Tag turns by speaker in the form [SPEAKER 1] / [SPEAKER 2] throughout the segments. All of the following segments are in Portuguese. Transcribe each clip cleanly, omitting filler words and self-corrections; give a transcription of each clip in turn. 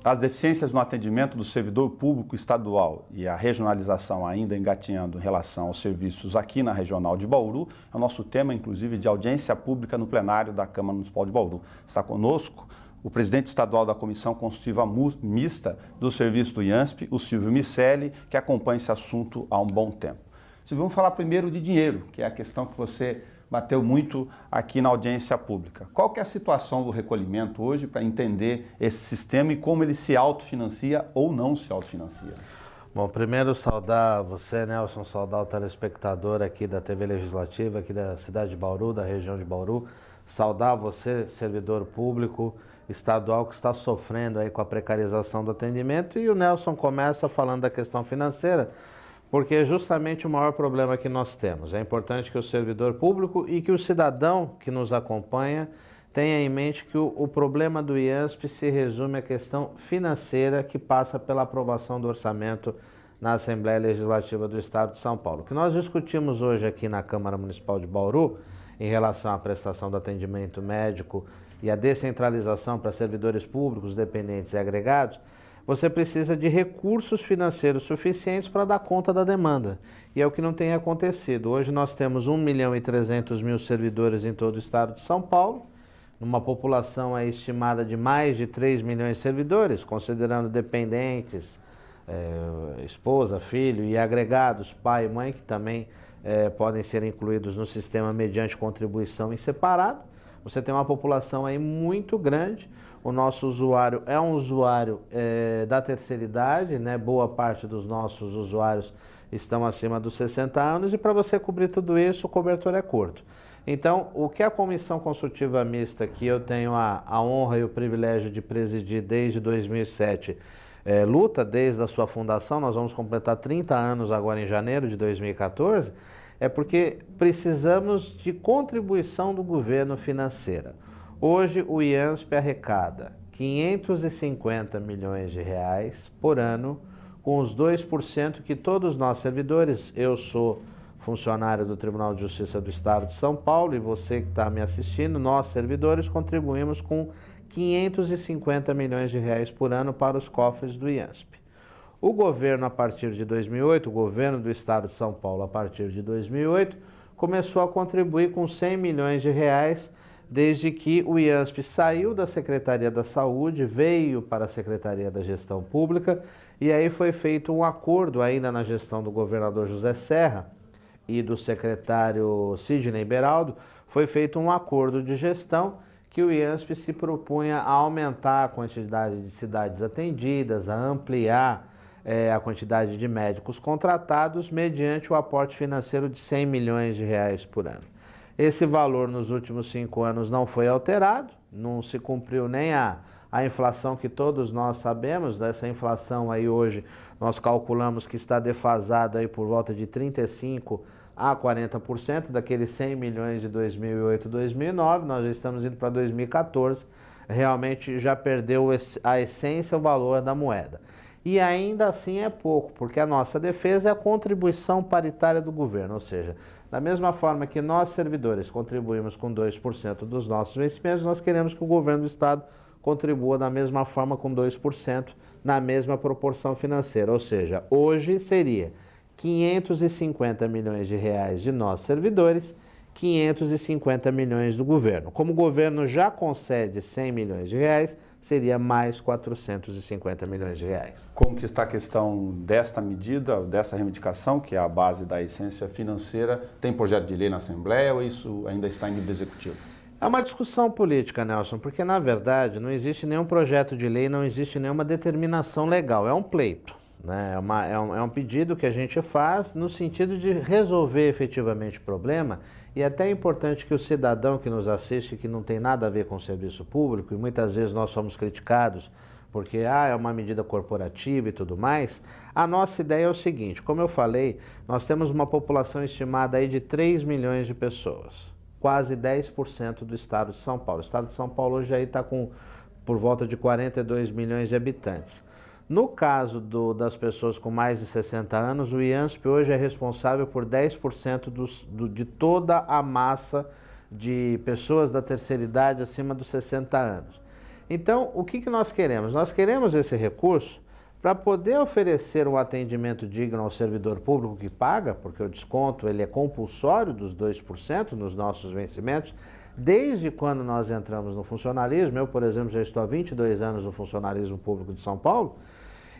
[SPEAKER 1] As deficiências no atendimento do servidor público estadual e a regionalização ainda engatinhando em relação aos serviços aqui na Regional de Bauru é o nosso tema, inclusive, de audiência pública no plenário da Câmara Municipal de Bauru. Está conosco o presidente estadual da Comissão Consultiva Mista do Serviço do IANSP, o Silvio Miceli, que acompanha esse assunto há um bom tempo. Silvio, vamos falar primeiro de dinheiro, que é a questão que você bateu muito aqui na audiência pública. Qual que é a situação do recolhimento hoje para entender esse sistema e como ele se autofinancia ou não se autofinancia?
[SPEAKER 2] Bom, primeiro saudar você, Nelson, saudar o telespectador aqui da TV Legislativa, aqui da cidade de Bauru, da região de Bauru, saudar você, servidor público estadual que está sofrendo aí com a precarização do atendimento, e o Nelson começa falando da questão financeira, porque é justamente o maior problema que nós temos. É importante que o servidor público e que o cidadão que nos acompanha tenha em mente que o problema do IANSP se resume à questão financeira que passa pela aprovação do orçamento na Assembleia Legislativa do Estado de São Paulo. O que nós discutimos hoje aqui na Câmara Municipal de Bauru, em relação à prestação do atendimento médico e a descentralização para servidores públicos, dependentes e agregados, você precisa de recursos financeiros suficientes para dar conta da demanda. E é o que não tem acontecido. Hoje nós temos 1.300.000 servidores em todo o estado de São Paulo, numa população aí estimada de mais de 3 milhões de servidores, considerando dependentes, esposa, filho e agregados, pai e mãe, que também podem ser incluídos no sistema mediante contribuição em separado. Você tem uma população aí muito grande. O nosso usuário é um usuário da terceira idade, né? Boa parte dos nossos usuários estão acima dos 60 anos e para você cobrir tudo isso o cobertor é curto. Então, o que a Comissão Consultiva Mista, que eu tenho a honra e o privilégio de presidir desde 2007, luta desde a sua fundação, nós vamos completar 30 anos agora em janeiro de 2014, é porque precisamos de contribuição do governo financeira. Hoje o IANSP arrecada 550 milhões de reais por ano, com os 2% que todos nós servidores, eu sou funcionário do Tribunal de Justiça do Estado de São Paulo e você que está me assistindo, nós servidores contribuímos com 550 milhões de reais por ano para os cofres do IANSP. O governo, a partir de 2008, o governo do Estado de São Paulo, a partir de 2008, começou a contribuir com 100 milhões de reais, desde que o IANSP saiu da Secretaria da Saúde, veio para a Secretaria da Gestão Pública, e aí foi feito um acordo ainda na gestão do governador José Serra e do secretário Sidney Beraldo, foi feito um acordo de gestão que o IANSP se propunha a aumentar a quantidade de cidades atendidas, a ampliar a quantidade de médicos contratados mediante o aporte financeiro de 100 milhões de reais por ano. Esse valor nos últimos 5 anos não foi alterado, não se cumpriu nem a inflação que todos nós sabemos. Dessa inflação aí hoje nós calculamos que está defasado aí por volta de 35% a 40% daqueles 100 milhões de 2008 e 2009, nós já estamos indo para 2014, realmente já perdeu a essência, o valor da moeda. E ainda assim é pouco, porque a nossa defesa é a contribuição paritária do governo, ou seja, da mesma forma que nós servidores contribuímos com 2% dos nossos vencimentos, nós queremos que o governo do Estado contribua da mesma forma com 2%, na mesma proporção financeira, ou seja, hoje seria 550 milhões de reais de nós servidores, 550 milhões do governo. Como o governo já concede 100 milhões de reais, seria mais 450 milhões de reais.
[SPEAKER 1] Como que está a questão desta medida, dessa reivindicação, que é a base da essência financeira? Tem projeto de lei na Assembleia ou isso ainda está em nível executivo?
[SPEAKER 2] É uma discussão política, Nelson, porque na verdade não existe nenhum projeto de lei, não existe nenhuma determinação legal, é um pleito. Né? É um pedido que a gente faz no sentido de resolver efetivamente o problema, e até é importante que o cidadão que nos assiste, que não tem nada a ver com o serviço público, e muitas vezes nós somos criticados porque é uma medida corporativa e tudo mais, a nossa ideia é o seguinte: como eu falei, nós temos uma população estimada aí de 3 milhões de pessoas, quase 10% do estado de São Paulo. O estado de São Paulo hoje aí está com por volta de 42 milhões de habitantes. No caso das pessoas com mais de 60 anos, o IANSP hoje é responsável por 10% de toda a massa de pessoas da terceira idade acima dos 60 anos. Então, o que nós queremos? Nós queremos esse recurso para poder oferecer um atendimento digno ao servidor público que paga, porque o desconto ele é compulsório dos 2% nos nossos vencimentos, desde quando nós entramos no funcionalismo. Eu, por exemplo, já estou há 22 anos no funcionalismo público de São Paulo.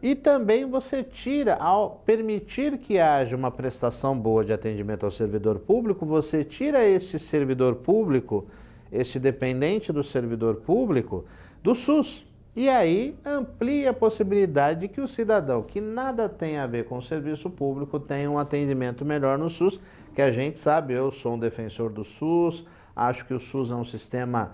[SPEAKER 2] E também você tira, ao permitir que haja uma prestação boa de atendimento ao servidor público, você tira este servidor público, este dependente do servidor público, do SUS. E aí amplia a possibilidade de que o cidadão que nada tem a ver com o serviço público tenha um atendimento melhor no SUS, que a gente sabe, eu sou um defensor do SUS, acho que o SUS é um sistema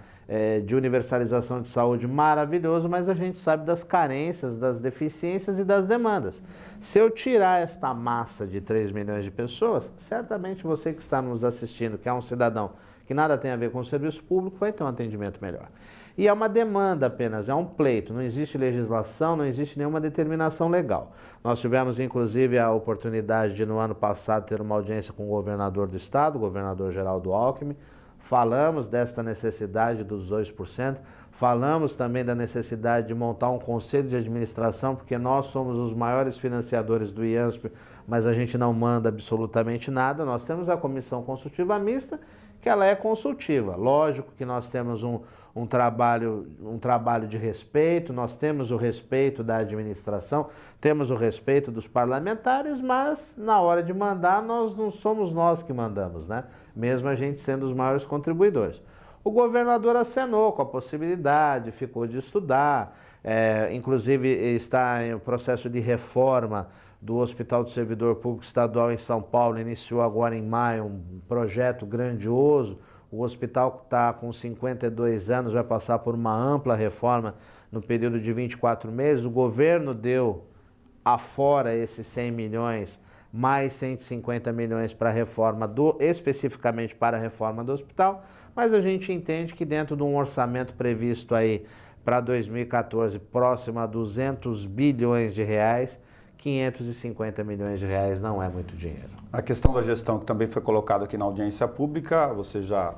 [SPEAKER 2] de universalização de saúde maravilhoso, mas a gente sabe das carências, das deficiências e das demandas. Se eu tirar esta massa de 3 milhões de pessoas, certamente você que está nos assistindo, que é um cidadão que nada tem a ver com o serviço público, vai ter um atendimento melhor. E é uma demanda apenas, é um pleito, não existe legislação, não existe nenhuma determinação legal. Nós tivemos, inclusive, a oportunidade de, no ano passado, ter uma audiência com o governador do estado, o governador Geraldo Alckmin. Falamos desta necessidade dos 2%, falamos também da necessidade de montar um conselho de administração, porque nós somos os maiores financiadores do IANSP, mas a gente não manda absolutamente nada. Nós temos a comissão consultiva mista, que ela é consultiva. Lógico que nós temos um trabalho de respeito, nós temos o respeito da administração, temos o respeito dos parlamentares, mas na hora de mandar, nós não somos nós que mandamos, né? Mesmo a gente sendo os maiores contribuidores. O governador acenou com a possibilidade, ficou de estudar, inclusive está em processo de reforma do Hospital do Servidor Público Estadual em São Paulo, iniciou agora em maio um projeto grandioso. O hospital está com 52 anos, vai passar por uma ampla reforma no período de 24 meses. O governo deu afora esses 100 milhões, mais 150 milhões para a reforma, especificamente para a reforma do hospital, mas a gente entende que dentro de um orçamento previsto aí para 2014, próximo a 200 bilhões de reais, 550 milhões de reais não é muito dinheiro.
[SPEAKER 1] A questão da gestão, que também foi colocada aqui na audiência pública, você já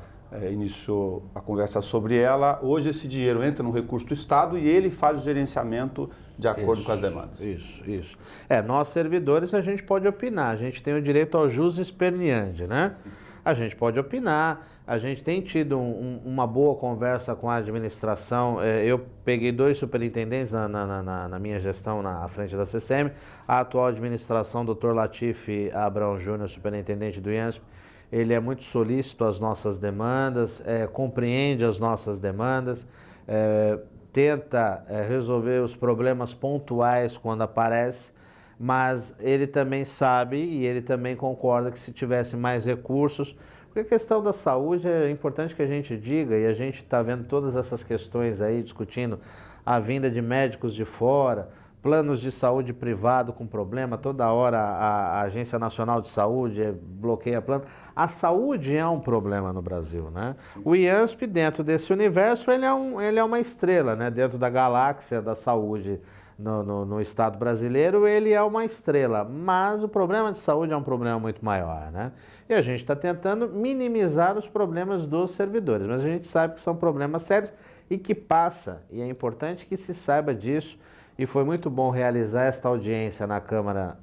[SPEAKER 1] iniciou a conversa sobre ela. Hoje esse dinheiro entra no recurso do Estado e ele faz o gerenciamento de acordo com as demandas.
[SPEAKER 2] Isso. Nós servidores a gente pode opinar, a gente tem o direito ao jus experniandi, né? A gente pode opinar, a gente tem tido uma boa conversa com a administração. Eu peguei 2 superintendentes na minha gestão à frente da CCM. A atual administração, Dr. Latif Abrão Júnior, superintendente do IANSP, ele é muito solícito às nossas demandas, compreende as nossas demandas, tenta resolver os problemas pontuais quando aparece, mas ele também sabe e ele também concorda que se tivesse mais recursos, porque a questão da saúde é importante que a gente diga, e a gente está vendo todas essas questões aí, discutindo a vinda de médicos de fora, planos de saúde privado com problema, toda hora a Agência Nacional de Saúde bloqueia plano. A saúde é um problema no Brasil, né? O IANSP, dentro desse universo, ele é uma estrela, né? Dentro da galáxia da saúde no Estado brasileiro, ele é uma estrela, mas o problema de saúde é um problema muito maior, né? E a gente está tentando minimizar os problemas dos servidores, mas a gente sabe que são problemas sérios e que passa, e é importante que se saiba disso. E foi muito bom realizar esta audiência na Câmara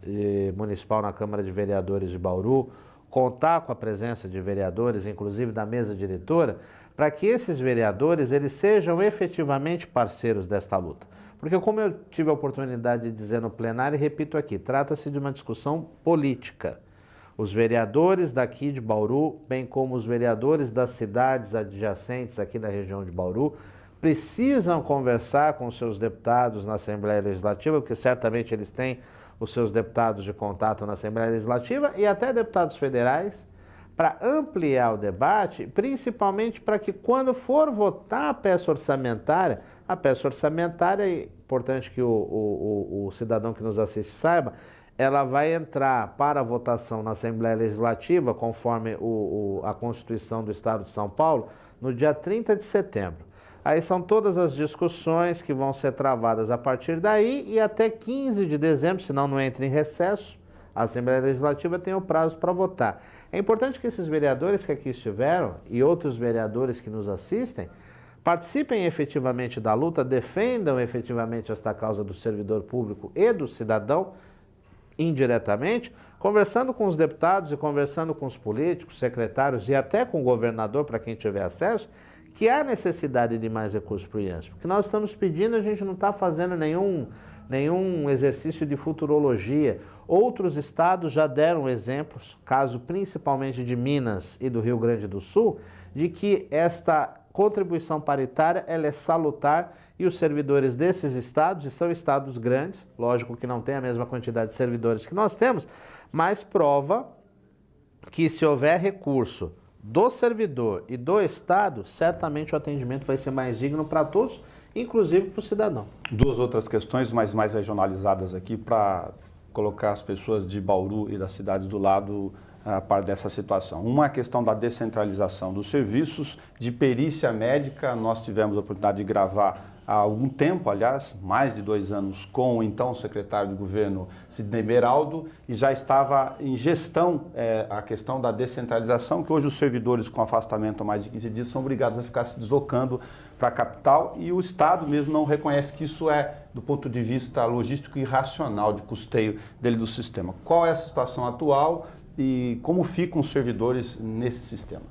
[SPEAKER 2] Municipal, na Câmara de Vereadores de Bauru, contar com a presença de vereadores, inclusive da mesa diretora, para que esses vereadores eles sejam efetivamente parceiros desta luta. Porque, como eu tive a oportunidade de dizer no plenário, e repito aqui, trata-se de uma discussão política. Os vereadores daqui de Bauru, bem como os vereadores das cidades adjacentes aqui da região de Bauru, precisam conversar com os seus deputados na Assembleia Legislativa, porque certamente eles têm os seus deputados de contato na Assembleia Legislativa e até deputados federais, para ampliar o debate, principalmente para que quando for votar a peça orçamentária, é importante que o cidadão que nos assiste saiba, ela vai entrar para votação na Assembleia Legislativa, conforme a Constituição do Estado de São Paulo, no dia 30 de setembro. Aí são todas as discussões que vão ser travadas a partir daí e até 15 de dezembro, senão não entra em recesso, a Assembleia Legislativa tem o prazo para votar. É importante que esses vereadores que aqui estiveram e outros vereadores que nos assistem participem efetivamente da luta, defendam efetivamente esta causa do servidor público e do cidadão, indiretamente, conversando com os deputados e conversando com os políticos, secretários e até com o governador, para quem tiver acesso, que há necessidade de mais recursos para o IANSP. Porque nós estamos pedindo, a gente não está fazendo nenhum exercício de futurologia. Outros estados já deram exemplos, caso principalmente de Minas e do Rio Grande do Sul, de que esta contribuição paritária ela é salutar e os servidores desses estados, e são estados grandes, lógico que não tem a mesma quantidade de servidores que nós temos, mas prova que se houver recurso do servidor e do estado, certamente o atendimento vai ser mais digno para todos, inclusive para o cidadão.
[SPEAKER 1] Duas outras questões, mas mais regionalizadas aqui, para colocar as pessoas de Bauru e das cidades do lado a par dessa situação. Uma é a questão da descentralização dos serviços de perícia médica. Nós tivemos a oportunidade de gravar há algum tempo, aliás, mais de 2 anos, com o então secretário de governo Sidney Beraldo, e já estava em gestão a questão da descentralização, que hoje os servidores com afastamento há mais de 15 dias são obrigados a ficar se deslocando para a capital, e o Estado mesmo não reconhece que isso é, do ponto de vista logístico, irracional de custeio dele do sistema. Qual é a situação atual e como ficam os servidores nesse sistema?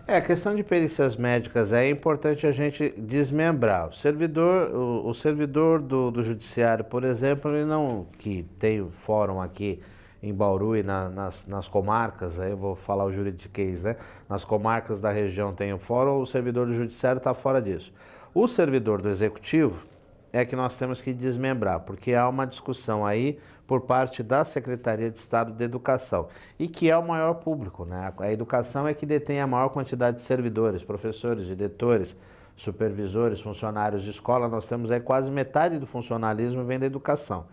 [SPEAKER 2] A questão de perícias médicas é importante a gente desmembrar. O servidor do judiciário, por exemplo, ele não, que tem o fórum aqui em Bauru e nas comarcas, aí eu vou falar o juridiquês, né? Nas comarcas da região tem o fórum, o servidor do judiciário está fora disso. O servidor do executivo é que nós temos que desmembrar, porque há uma discussão aí por parte da Secretaria de Estado de Educação, e que é o maior público, né? A educação é que detém a maior quantidade de servidores, professores, diretores, supervisores, funcionários de escola. Nós temos aí quase metade do funcionalismo vem da educação.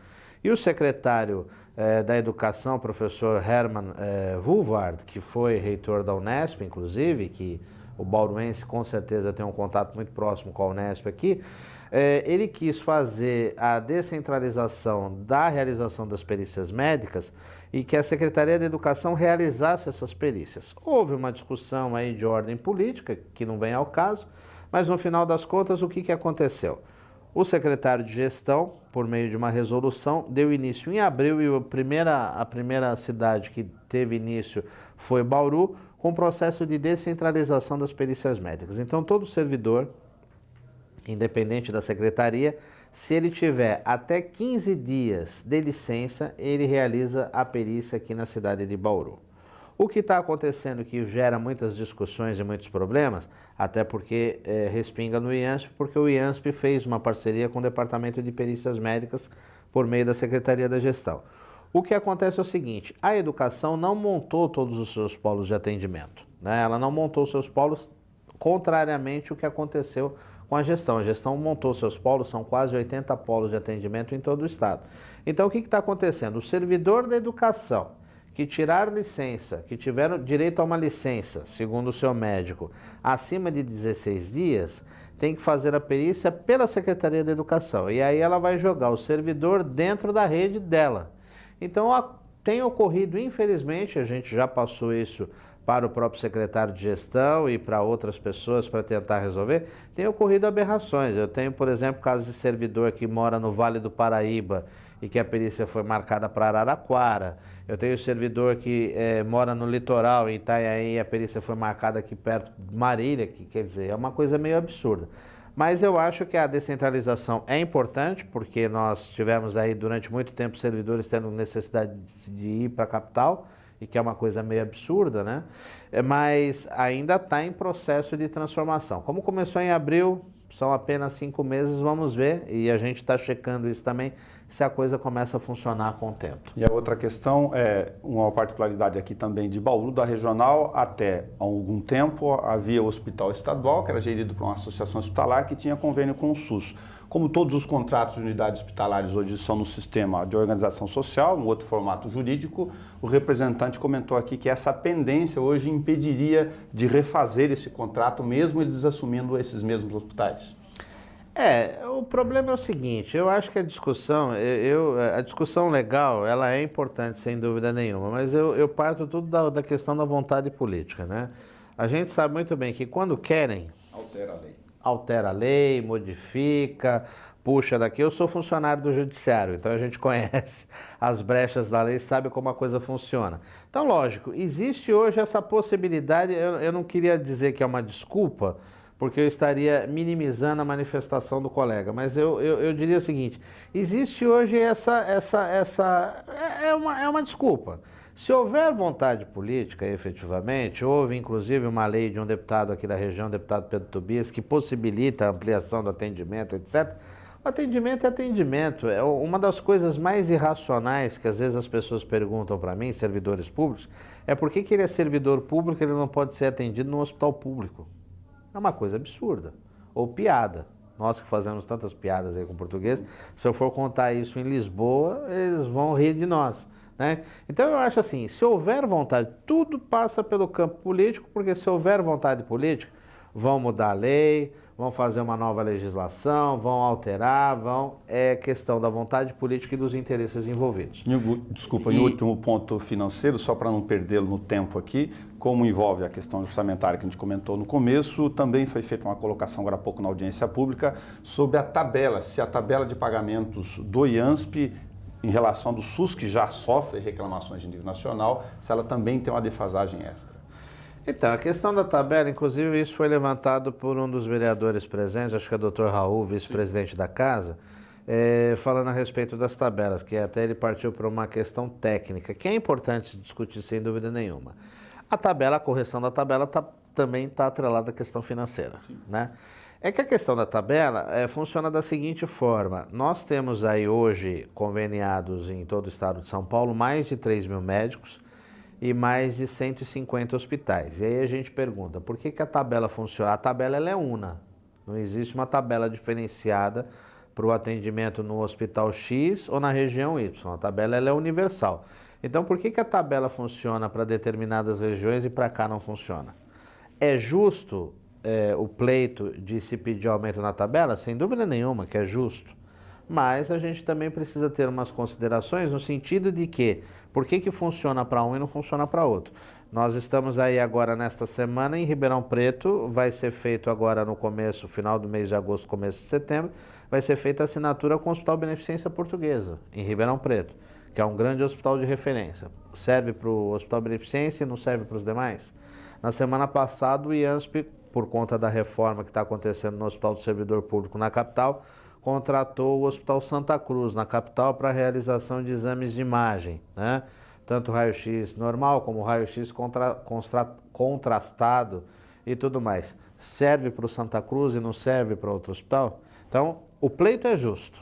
[SPEAKER 2] E o secretário da Educação, professor Hermann Wulvard, que foi reitor da Unesp, inclusive, que o bauruense com certeza tem um contato muito próximo com a Unesp aqui, ele quis fazer a descentralização da realização das perícias médicas e que a Secretaria de Educação realizasse essas perícias. Houve uma discussão aí de ordem política, que não vem ao caso, mas no final das contas o que aconteceu? O secretário de Gestão, por meio de uma resolução, deu início em abril, e a primeira cidade que teve início foi Bauru, com o processo de descentralização das perícias médicas. Então todo servidor, independente da secretaria, se ele tiver até 15 dias de licença, ele realiza a perícia aqui na cidade de Bauru. O que está acontecendo que gera muitas discussões e muitos problemas, até porque respinga no IANSP, porque o IANSP fez uma parceria com o Departamento de Perícias Médicas por meio da Secretaria da Gestão. O que acontece é o seguinte: a educação não montou todos os seus polos de atendimento, né? Ela não montou seus polos, contrariamente ao que aconteceu com a gestão. A gestão montou seus polos, são quase 80 polos de atendimento em todo o estado. Então o que está acontecendo? O servidor da educação que tirar licença, que tiver direito a uma licença, segundo o seu médico, acima de 16 dias, tem que fazer a perícia pela Secretaria da Educação. E aí ela vai jogar o servidor dentro da rede dela. Então tem ocorrido, infelizmente, a gente já passou isso para o próprio secretário de Gestão e para outras pessoas para tentar resolver, tem ocorrido aberrações. Eu tenho, por exemplo, casos de servidor que mora no Vale do Paraíba e que a perícia foi marcada para Araraquara. Eu tenho servidor que mora no litoral, em Itanhaém, e a perícia foi marcada aqui perto de Marília, que quer dizer, é uma coisa meio absurda. Mas eu acho que a descentralização é importante, porque nós tivemos aí durante muito tempo servidores tendo necessidade de ir para a capital, e que é uma coisa meio absurda, né? Mas ainda está em processo de transformação. Como começou em abril, são apenas 5 meses, vamos ver, e a gente está checando isso também, se a coisa começa a funcionar com o tempo.
[SPEAKER 1] E a outra questão é uma particularidade aqui também de Bauru, da regional. Até há algum tempo havia o hospital estadual, que era gerido por uma associação hospitalar, que tinha convênio com o SUS. Como todos os contratos de unidades hospitalares hoje são no sistema de organização social, um outro formato jurídico, o representante comentou aqui que essa pendência hoje impediria de refazer esse contrato, mesmo eles assumindo esses mesmos hospitais.
[SPEAKER 2] O problema é o seguinte: eu acho que a discussão legal, ela é importante sem dúvida nenhuma, mas eu parto tudo da questão da vontade política, né? A gente sabe muito bem que quando querem, altera a lei, modifica, puxa daqui. Eu sou funcionário do judiciário, então a gente conhece as brechas da lei, sabe como a coisa funciona. Então, lógico, existe hoje essa possibilidade, eu não queria dizer que é uma desculpa, porque eu estaria minimizando a manifestação do colega, mas eu diria o seguinte, existe hoje é uma desculpa. Se houver vontade política, efetivamente, houve inclusive uma lei de um deputado aqui da região, o deputado Pedro Tobias, que possibilita a ampliação do atendimento, etc., o atendimento é atendimento. É uma das coisas mais irracionais que às vezes as pessoas perguntam para mim, servidores públicos, é por que ele é servidor público e ele não pode ser atendido no hospital público. É uma coisa absurda. Ou piada. Nós que fazemos tantas piadas aí com português, se eu for contar isso em Lisboa, eles vão rir de nós, né? Então eu acho assim, se houver vontade, tudo passa pelo campo político, porque se houver vontade política, vão mudar a lei, vão fazer uma nova legislação, vão alterar, é questão da vontade política e dos interesses envolvidos.
[SPEAKER 1] Desculpa, em último ponto financeiro, só para não perdê-lo no tempo aqui, como envolve a questão orçamentária que a gente comentou no começo, também foi feita uma colocação agora há pouco na audiência pública sobre a tabela, se a tabela de pagamentos do IANSP em relação do SUS, que já sofre reclamações de nível nacional, se ela também tem uma defasagem extra.
[SPEAKER 2] Então, a questão da tabela, inclusive, isso foi levantado por um dos vereadores presentes, acho que é o doutor Raul, vice-presidente da Casa, falando a respeito das tabelas, que até ele partiu para uma questão técnica, que é importante discutir sem dúvida nenhuma. A tabela, a correção da tabela também está atrelada à questão financeira, né? É que a questão da tabela funciona da seguinte forma, nós temos aí hoje conveniados em todo o estado de São Paulo mais de 3 mil médicos, e mais de 150 hospitais. E aí a gente pergunta, por que a tabela funciona? A tabela ela é una, não existe uma tabela diferenciada para o atendimento no hospital X ou na região Y, a tabela ela é universal. Então por que a tabela funciona para determinadas regiões e para cá não funciona? É justo o pleito de se pedir aumento na tabela? Sem dúvida nenhuma que é justo. Mas a gente também precisa ter umas considerações no sentido de que, por que funciona para um e não funciona para outro? Nós estamos aí agora nesta semana em Ribeirão Preto, vai ser feito agora no começo, final do mês de agosto, começo de setembro, vai ser feita a assinatura com o Hospital Beneficência Portuguesa, em Ribeirão Preto, que é um grande hospital de referência. Serve para o Hospital Beneficência e não serve para os demais? Na semana passada, o IANSP, por conta da reforma que está acontecendo no Hospital do Servidor Público na capital, contratou o Hospital Santa Cruz, na capital, para a realização de exames de imagem, né? Tanto raio-x normal como raio-x contrastado e tudo mais. Serve para o Santa Cruz e não serve para outro hospital? Então, o pleito é justo.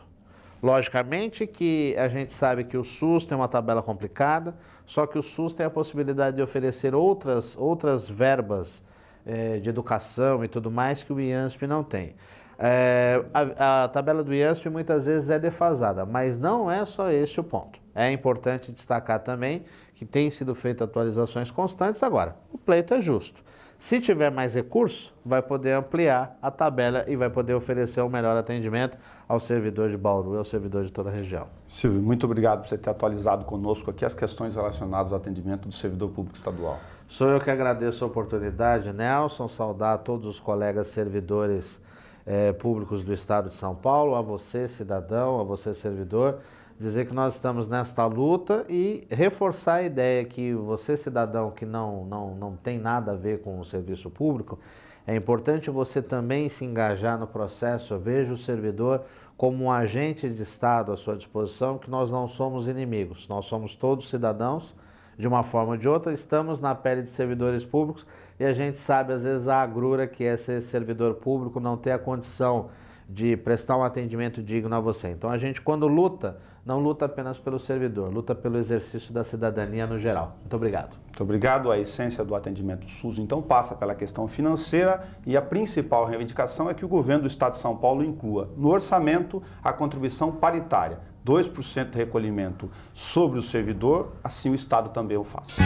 [SPEAKER 2] Logicamente que a gente sabe que o SUS tem uma tabela complicada, só que o SUS tem a possibilidade de oferecer outras verbas de educação e tudo mais que o IANSP não tem. A tabela do IANSP muitas vezes é defasada, mas não é só este o ponto. É importante destacar também que tem sido feitas atualizações constantes. Agora, o pleito é justo. Se tiver mais recurso, vai poder ampliar a tabela e vai poder oferecer um melhor atendimento ao servidor de Bauru e ao servidor de toda a região.
[SPEAKER 1] Silvio, muito obrigado por você ter atualizado conosco aqui as questões relacionadas ao atendimento do servidor público estadual.
[SPEAKER 2] Sou eu que agradeço a oportunidade, Nelson, saudar todos os colegas servidores públicos do Estado de São Paulo, a você, cidadão, a você, servidor, dizer que nós estamos nesta luta e reforçar a ideia que você, cidadão, que não tem nada a ver com o serviço público, é importante você também se engajar no processo. Eu vejo o servidor como um agente de Estado à sua disposição, que nós não somos inimigos, nós somos todos cidadãos, de uma forma ou de outra, estamos na pele de servidores públicos e a gente sabe, às vezes, a agrura que é ser servidor público, não ter a condição de prestar um atendimento digno a você. Então, a gente, quando luta, não luta apenas pelo servidor, luta pelo exercício da cidadania no geral. Muito obrigado.
[SPEAKER 1] Muito obrigado. A essência do atendimento SUS, então, passa pela questão financeira e a principal reivindicação é que o governo do Estado de São Paulo inclua no orçamento a contribuição paritária, 2% de recolhimento sobre o servidor, assim o Estado também o faz.